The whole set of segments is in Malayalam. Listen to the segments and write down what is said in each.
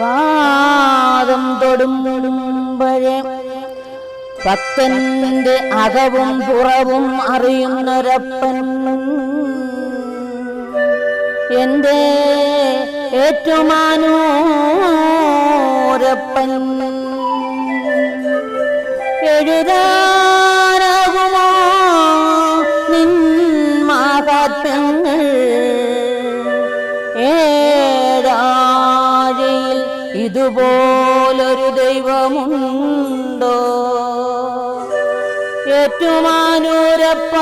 പാദം തൊടുമ്പോഴേ ഭക്തന്റെ അകവും പുറവും അറിയുന്നൊരപ്പൻ, എന്റെ ഏറ്റുമാനൂരപ്പൻ. എഴുതാനാകുമോ നിൻ മഹാത്മ്യങ്ങൾ, ഏഴാഴിയിൽ ഇതുപോലൊരു ദൈവമുണ്ടോ? ഏറ്റുമാനൂരപ്പ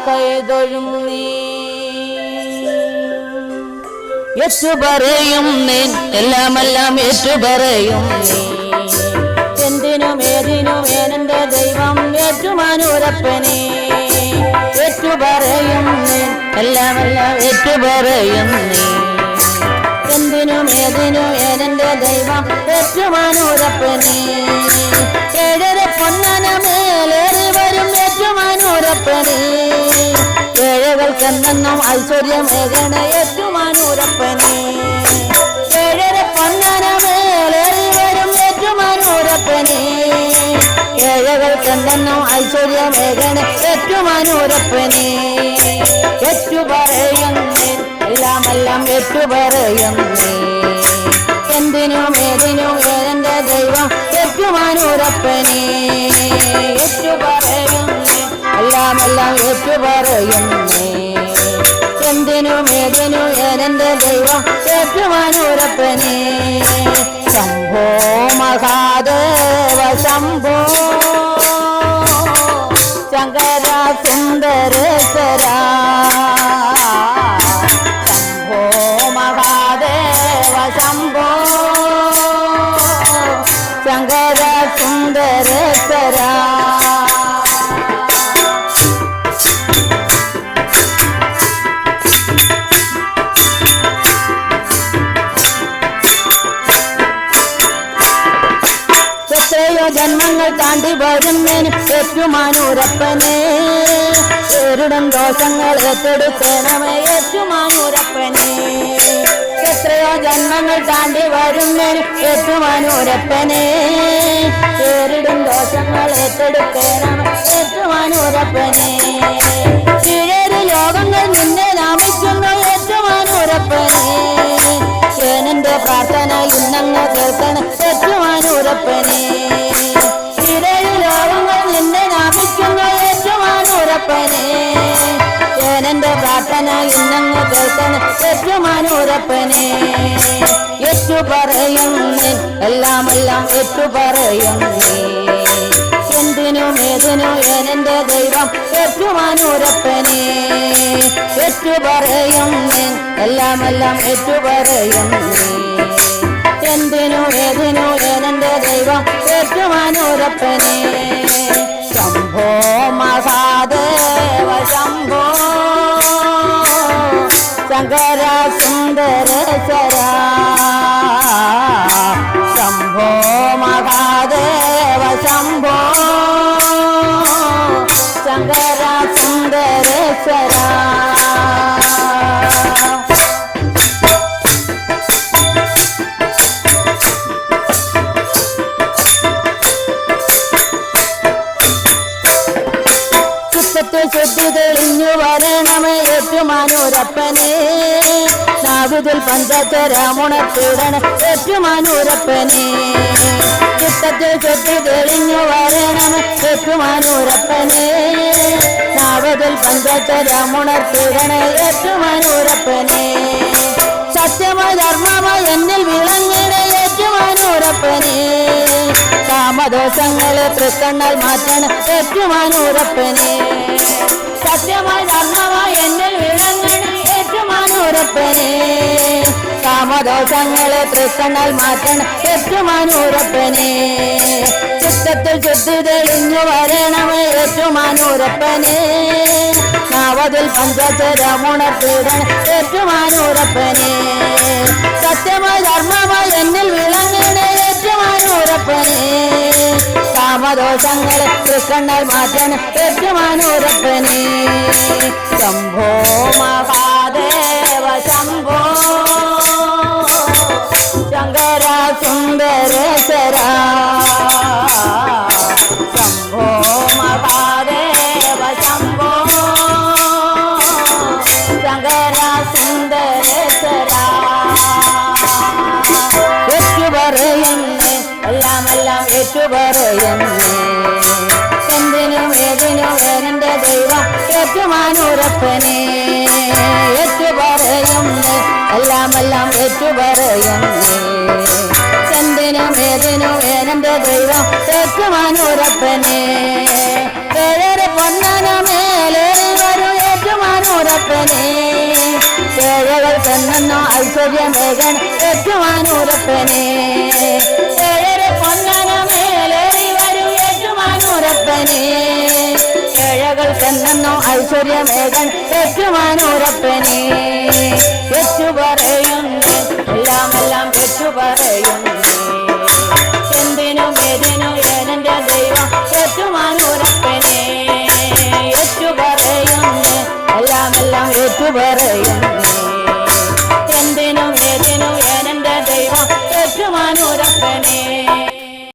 കൈതൊഴും നീ. ഏറ്റുപറയും നീൻ, എല്ലാമെല്ലാം ഏറ്റുപറയും നീ. എന്തിനും ഏതിനും ഏനെന്റെ ദൈവം ഏറ്റുമാനൂരപ്പനെ. ഏറ്റുപറയും നീൻ, എല്ലാമെല്ലാം ഏറ്റുപറയും നീ. എന്തിനും ഏതിനും ഏനെന്റെ ദൈവം ഏറ്റുമാനൂരപ്പനെ. ഏഴര പൊന്നനമേലേറി വരും ഏറ്റുമാനൂരപ്പനെ. ഏഴകൾക്കെന്നും ഐശ്വര്യമേകണ ഏറ്റുമാനൂരപ്പനെ. ഏഴര പൊന്നനമേലേറി വരും ഏറ്റുമാനൂരപ്പനെ. ഏഴകൾക്കെന്നും ഐശ്വര്യമേകണ ഏറ്റുമാനൂരപ്പനെ. ഏറ്റുപറയുന്നേ, എല്ലാമെല്ലാം ഏറ്റുപറയുന്നേ. എന്തിനും ഏതിനും ഏതെന്റെ ദൈവം ഏറ്റുമാനൂരപ്പനെ. ഏറ്റുപറയുന്നേ, എല്ലാമെല്ലാം ഏറ്റുപറയുന്നേ. എന്തിനും ഏതിനും ഏതെന്റെ ദൈവം ഏറ്റുമാനൂരപ്പനെ. ശംഭോ മഹാദേവ ശംഭോ, ശങ്കര സുന്ദരേശ്വര. ശംഭോ മഹാദേവ ശംഭോ, ശങ്കര സുന്ദരേശ്വര. എത്രയോ ജന്മങ്ങൾ താണ്ടി വരുന്നേന് ഏറ്റുമാനൂരപ്പനെ. ഏറിടും ദോഷങ്ങൾ ഏറ്റെടുക്കണമേ ഏറ്റുമാനൂരപ്പനെ. എത്രയോ ജന്മങ്ങൾ താണ്ടി വരുന്നേന് ഏറ്റുമാനൂരപ്പനെ. ഏറിടും ദോഷങ്ങൾ ഏറ്റെടുക്കണമേ ഏറ്റുമാനൂരപ്പനെ. ഏഴേഴ് ലോകങ്ങൾ നിന്നെ നാമിക്കുന്നു ഏറ്റുമാനൂരപ്പനെ. ഏനെന്റെ പ്രാർത്ഥന ഇന്നങ്ങ് കേൾക്കണം ഏറ്റുമാനൂരപ്പനെ. ഏഴേഴ് ലോകങ്ങൾ നിന്നെ നാമിക്കുന്നു ഏറ്റുമാനൂരപ്പനെ. ഏനെന്റെ പ്രാർത്ഥന ഇന്നങ്ങ് കേൾക്കണം ഏറ്റുമാനൂരപ്പനെ. ഏറ്റുപറയുന്നേ, എല്ലാമെല്ലാം ഏറ്റുപറയുന്നേ. എന്തിനും ഏതിനും ഏനെന്റെ ദൈവം ഏറ്റുമാനൂരപ്പനെ. ഏറ്റുപറയുന്നേ, എല്ലാമെല്ലാം ഏറ്റുപറയുന്നേ. എന്തിനും ഏതിനും ഏനെന്റെ ദൈവം ഏറ്റുമാനൂരപ്പനെ. ശംഭോ മഹാദേവ ശംഭോ, ശങ്കര സുന്ദരേശ്വര. ശംഭോ മഹാദേവ ശംഭോ, ശങ്കര സുന്ദരേശ്വര. ശുദ്ധി തെളിഞ്ഞു വരണമേ ഏറ്റുമാനൂരപ്പനെ. നാവിതിൽ പഞ്ചാക്ഷരമുണർത്തിടണ ഏറ്റുമാനൂരപ്പനെ. ചിത്തത്തിൽ ശുദ്ധി തെളിഞ്ഞു വരണമേ ഏറ്റുമാനൂരപ്പനെ. നാവിതിൽ പഞ്ചാക്ഷരമുണർത്തിടണ ഏറ്റുമാനൂരപ്പനെ. സത്യമായി ധർമ്മമായി എന്നിൽ വിളങ്ങിട ഏറ്റുമാനൂരപ്പനെ. കാമദോഷങ്ങളെ തൃക്കണ്ണാൽ മാറ്റണം ഏറ്റുമാനൂരപ്പനെ. സത്യമായി ധർമ്മമായി എന്നിൽ വിളങ്ങണ ഏറ്റുമാനൂരപ്പനെ. കാമദോഷങ്ങളെ തൃക്കണ്ണാൽ മാറ്റണം ഏറ്റുമാനൂരപ്പനെ. ചിത്തത്തിൽ ശുദ്ധി തെളിഞ്ഞു വരണമേ ഏറ്റുമാനൂരപ്പനെ. നാവതിൽ പഞ്ചാക്ഷരമുണർത്തിടണം ഏറ്റുമാനൂരപ്പനെ. സത്യമായി ധർമ്മമായി എന്നിൽ വിളങ്ങണ ഏറ്റുമാനൂരപ്പനെ. കാമദോഷങ്ങളെ തൃക്കണ്ണാൽ മാറ്റണം ഏറ്റുമാനൂരപ്പനെ. ശംഭോ മഹാദേവ ശംഭോ, പറയുന്നേ എന്തിനും ഏതിനും വേനന്റെ ദൈവം ഏറ്റുമാനൂരപ്പനെ ഏറ്റുപറയുന്നേ എല്ലാം ഏറ്റുപറയുന്നേ എന്തിനും ഏതിനും വേനന്റെ ദൈവം ഏറ്റുമാനൂരപ്പനെ ഏഴര പൊന്നന മേലേറി വരും ഏറ്റുമാനൂരപ്പനെ ഏഴകൾ തന്നോ ഐശ്വര്യമേകൻ ഏറ്റുമാനൂരപ്പനെ ഏഴര പൊന്നന മേലേറി വരും ഏറ്റുമാനൂരപ്പനെ ഏഴകൾ തന്നോ ഐശ്വര്യമേകൻ ഏറ്റുമാനൂരപ്പനെ ഏറ്റുപറയുന്നു